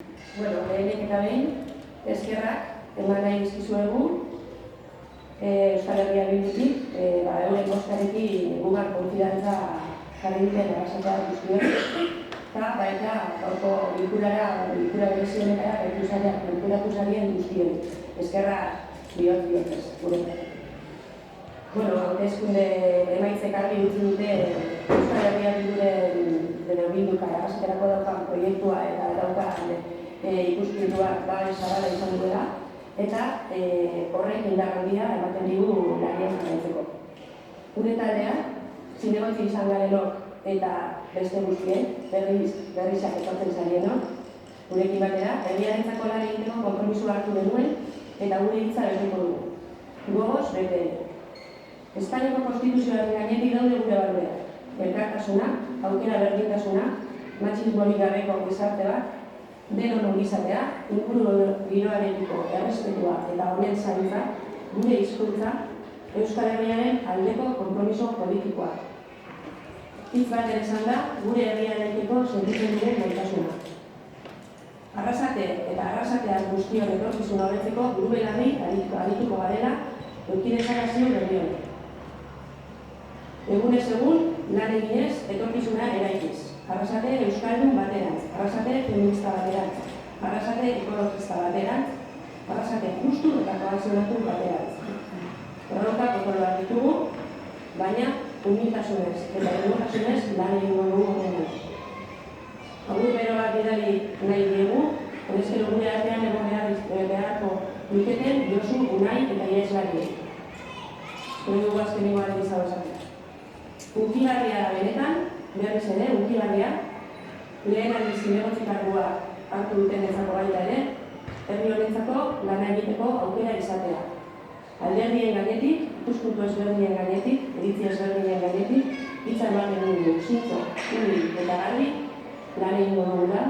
Lehenik eta behin, eskerrak eman nahi dizkizuegu Euskal Herria Bildutik, euren bozkarekin gugan konfidantza jarri duten arrasatea guztiok, eta baita gaurko bilkura berezi honetara konturatu zarien guztiok. Eskerrak bihotz, gure. Hauteskunde emaitzek argi utzi dute Euskal Herria Bilduk arrasaterako daukan proiektua eta daukan ikuspuntuak babes zabala izan duela, eta horrek indar handia ematen digu lanean jarraitzeko. Gure taldea, zinegotzi izan garenok eta beste guztien, berrizak etortzen zarienok, gurekin batera, herriarentzako lan egiteko konpromisoa hartu genuen eta gure hitza beteko dugu. Gogoz, bete. Espainiako konstituzioaren gainetik daude gure baloreak. Elkartasuna, aukera berdintasuna, matxismorik gabeko gizarte bat, denon ongizatea, inguru giroarekiko errespetua eta honen zaintza, gure hizkuntza, Euskal Herriaren aldeko konpromiso politikoa. Hitz bat ere esan da, gure herriarekiko sentitzen dugu maitasuna. Arrasate eta arrasatean guztion etorkizuna hobetzeko gure belarri arituko garela eukidezakazio berri hori. Egunez egun, lan eginez, etorkizuna eraikiz. Arrasate euskaldun baterantz, arrasate feminista baterantz, arrasate ekologista baterantz, arrasate justu eta koalizionatu baterantz. Erronka potoloak ditugu, baina humiltasunez eta egotasunez lan egingo dugu honenaz. Agur bero bat bidali nahi diegu, honezkero gure artean egon beharko luketen Josu, Unai eta Ieslariek. Hori dugu azkenikoaren izabazatea. Unkigarria da benetan, berriz ere, unkigarria, lehen aldiz zinegotzi kargua hartu duten ezako baita ere, herri honentzako lana egiteko aukera izatea. Alderdien gainetik, ikuspuntu ezberdinen gainetik, iritzi ezberdinen gainetik, hitza ematen dugu, zintzo, humil eta garbi, lan egingo dugula,